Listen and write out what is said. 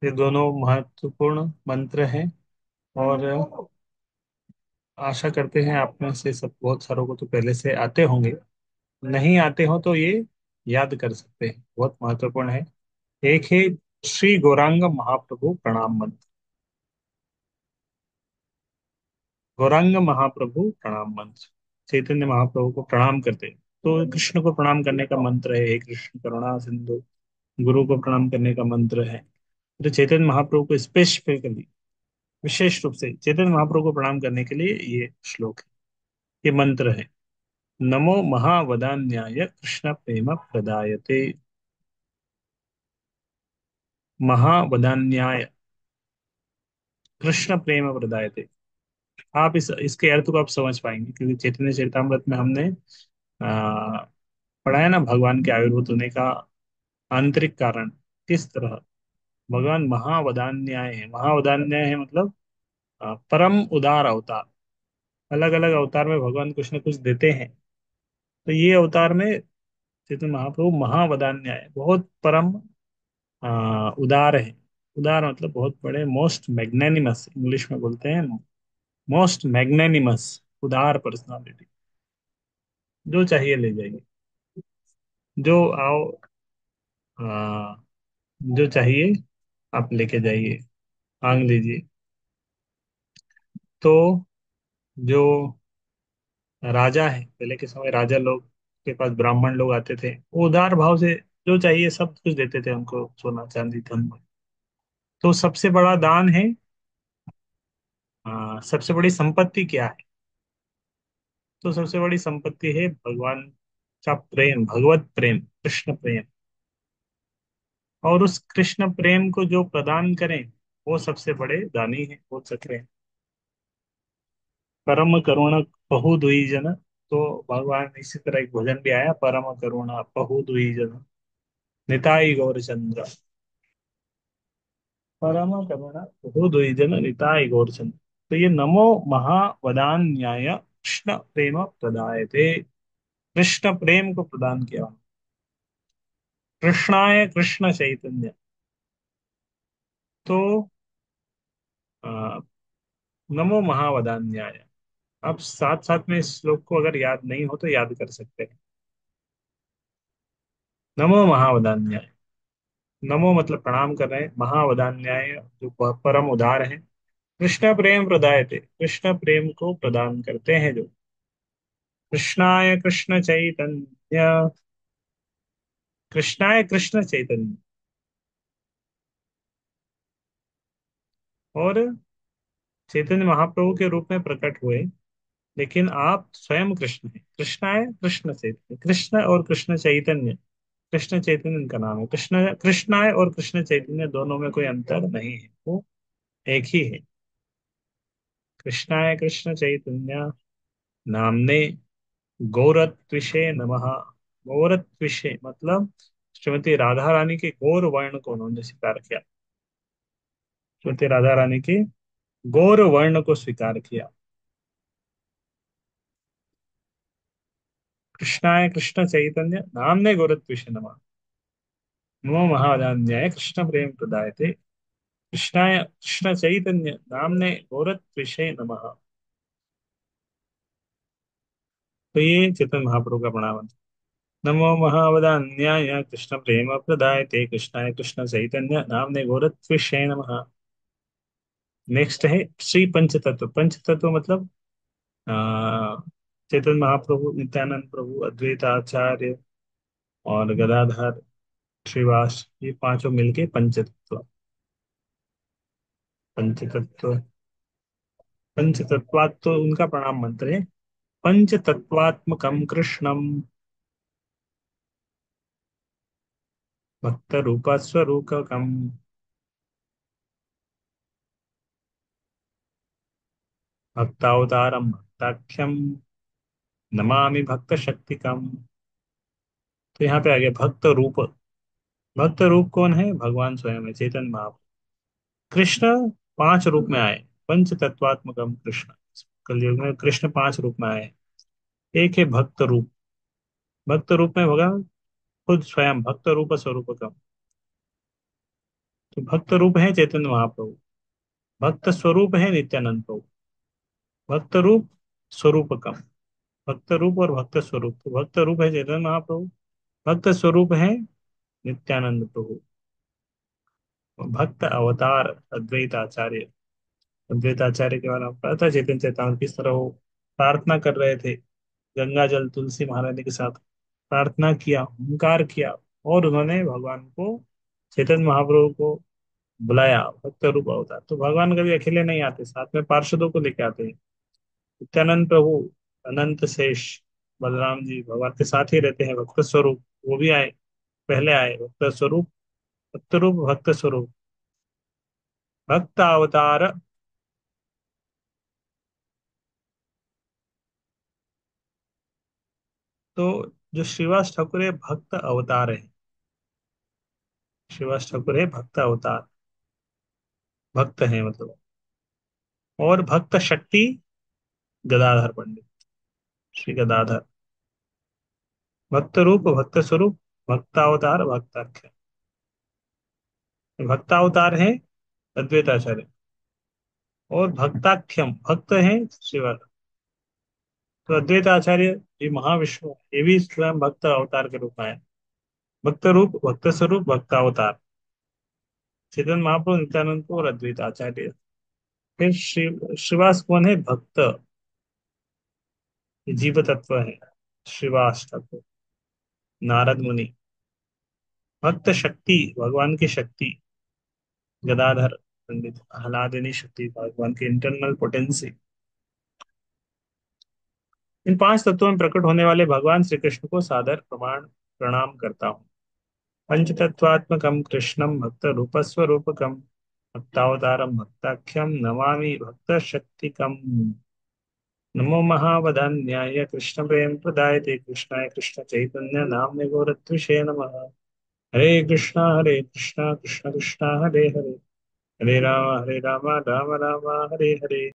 ये दोनों महत्वपूर्ण मंत्र हैं। और आशा करते हैं आप में से सब बहुत सारों को तो पहले से आते होंगे। नहीं आते हो तो ये याद कर सकते हैं, बहुत महत्वपूर्ण है। एक है श्री गौरांग महाप्रभु प्रणाम मंत्र। गौरांग महाप्रभु प्रणाम मंत्र, चैतन्य महाप्रभु को प्रणाम करते हैं। तो कृष्ण को प्रणाम करने का मंत्र है, हे कृष्ण करुणा सिंधु। गुरु को प्रणाम करने का मंत्र है। तो चैतन्य महाप्रभु को स्पेसिफिकली, विशेष रूप से चैतन्य महाप्रभु को प्रणाम करने के लिए ये श्लोक है, ये मंत्र है। नमो महावदान्याय कृष्ण प्रेम प्रदायते। महावदान्याय कृष्ण प्रेम प्रदायते। आप इस इसके अर्थ को आप समझ पाएंगे, क्योंकि चैतन्य चरितामृत में हमने आ, पढ़ा है ना, भगवान के आविर्भूत होने का आंतरिक कारण किस तरह। भगवान महावदान्याय है, महावदान्याय है मतलब परम उदार अवतार। अलग अलग अवतार में भगवान कुछ न कुछ देते हैं। तो ये अवतार में चैतन्य महाप्रभु महावदान्याय, बहुत परम उदार है। उदार मतलब बहुत बड़े, मोस्ट मैग्नेनिमस इंग्लिश में बोलते हैं, मोस्ट मैग्नेनिमस, उदार पर्सनालिटी। जो चाहिए ले जाइए, जो आओ, हाँ, जो चाहिए आप लेके जाइए, मांग लीजिए। तो जो राजा है, पहले के समय राजा लोग के पास ब्राह्मण लोग आते थे, वो उदार भाव से जो चाहिए सब कुछ देते थे उनको, सोना चांदी धन। तो सबसे बड़ा दान है, सबसे बड़ी संपत्ति क्या है? तो सबसे बड़ी संपत्ति है भगवान का प्रेम, भगवत प्रेम, कृष्ण प्रेम। और उस कृष्ण प्रेम को जो प्रदान करें, वो सबसे बड़े दानी है, बोल सकते हैं। परम करुणा बहु दुई जन। तो भगवान इसी तरह एक भजन भी आया, परम करुणा बहु दुई जन, निताई गौर चंद्र। परम करुणा बहु दुई जन, निताई गौर चंद्र। तो ये नमो महावदान्याय कृष्ण प्रेम प्रदायते, कृष्ण प्रेम को प्रदान किया। कृष्णाय कृष्ण चैतन्य। तो आ, नमो महावदान्याय। आप साथ साथ में इस श्लोक को अगर याद नहीं हो तो याद कर सकते हैं। नमो महावदान्याय, नमो मतलब प्रणाम कर रहे हैं, महावदान्याय जो परम उदार है, कृष्ण प्रेम प्रदायते, कृष्ण प्रेम को प्रदान करते हैं जो। कृष्णाय कृष्ण चैतन्य, कृष्णाय कृष्ण चैतन्य। और चैतन्य महाप्रभु के रूप में प्रकट हुए, लेकिन आप स्वयं कृष्ण हैं। कृष्णाय कृष्ण चैतन्य, कृष्ण और कृष्ण चैतन्य, कृष्ण चैतन्य इनका नाम है। कृष्ण, कृष्णाय और कृष्ण चैतन्य दोनों में कोई अंतर नहीं है, वो एक ही है। कृष्णाय कृष्ण चैतन्य नामने गौरत्विषे नमः। गौरत्विषे मतलब श्रीमती राधा रानी के गौर वर्ण को उन्होंने स्वीकार किया। श्रीमती राधा रानी के गौर वर्ण को स्वीकार किया। कृष्णाय कृष्ण चैतन्य नामने गौरत्विषे नमः। नमो महादान्याय कृष्ण प्रेम प्रदायते, कृष्णाय कृष्ण चैतन्य नामने गौरत्विषे नमः। तो ये चेतन महाप्रभु का प्रणाम है। नमो महावदान्याय कृष्ण प्रेम प्रदायते, कृष्णाय कृष्ण चैतन्य नामने गौरत्विषे नमः। नेक्स्ट है श्री पंचतत्व। पंचतत्व मतलब आ, चैतन्य महाप्रभु, नित्यानंद प्रभु, अद्वैत आचार्य और गदाधर श्रीवास, ये पांचों मिलके पंचतत्व। पंचतत्व, पंचतत्वात् तो उनका प्रणाम मंत्र है। पंचतत्वात्मकं कृष्णम भक्त रूप स्वरूपकम, भक्तावतारम भक्ताख्यम, नमामि भक्त शक्तिकम। तो यहाँ पे आ गया भक्त रूप। भक्त रूप कौन है? भगवान स्वयं है, चैतन्य महाप्रभु। कृष्ण पांच रूप में आए, पंच तत्वात्मकम कृष्ण। कलयुग में कृष्ण पांच रूप में आए। एक है भक्त रूप। भक्त रूप में भगवान खुद स्वयं भक्त रूप स्वरूपकम। तो भक्त रूप है चैतन्य महाप्रभु, भक्त स्वरूप है नित्यानंद प्रभु, भक्त रूप स्वरूपकम, भक्त रूप और भक्त स्वरूप। तो भक्त रूप है चैतन्य महाप्रभु, भक्त स्वरूप है नित्यानंद प्रभु, भक्त अवतार अद्वैत आचार्य। अद्वैत आचार्य के बारे में पता था, चैतन्य चैतन्य किस तरह वो प्रार्थना कर रहे थे, गंगा जल तुलसी महारानी के साथ प्रार्थना किया, हुंकार किया, और उन्होंने भगवान को, चैतन्य महाप्रभु को बुलाया भक्त रूप अवतार। तो भगवान कभी अकेले नहीं आते, साथ में पार्षदों को लेके आते हैं। नित्यानंद प्रभु, अनंत शेष, बलराम जी भगवान के साथ ही रहते हैं, भक्त स्वरूप, वो भी आए, पहले आए भक्त स्वरूप, भक्त रूप भक्त स्वरूप, भक्त अवतार। तो जो श्रीवास ठाकुर है भक्त अवतार है, श्रीवास ठाकुर है भक्त अवतार, भक्त है मतलब। और भक्त शक्ति गदाधर पंडित, श्री गदाधर, भक्त रूप भक्त स्वरूप, भक्तावतार भक्ताख्य। भक्तावतार है अद्वैताचार्य, और भक्ताख्यम भक्त है शिवा। तो अद्वैताचार्य ये महाविष्णु, ये भी स्वयं भक्त अवतार के रूप में है। भक्त रूप भक्त स्वरूप भक्तावतार, चेतन महाप्रभु नित्यानंद को और अद्वैत आचार्य। फिर श्रीवास कौन है? भक्त, ये जीव तत्व है श्रीवास ठाकुर, नारद मुनि। भक्त शक्ति भगवान की शक्ति, गदाधर पंडित, आह्लादिनी शक्ति भगवान की इंटरनल पोटेंसी। इन पांच तत्वों में प्रकट होने वाले भगवान श्री कृष्ण को सादर प्रणाम करता हूँ। पंचतत्वात्मकं कृष्णं भक्त रूपस्वरूपकं भक्तावतारं भक्ताख्यं नमामि भक्त शक्तिकम्। नमो महावदान्याय कृष्ण प्रेम प्रदायते कृष्णाय कृष्ण चैतन्य नाम्ने गौरत्विषे नमः। हरे कृष्णा कृष्ण कृष्ण हरे हरे, हरे राम राम राम हरे हरे।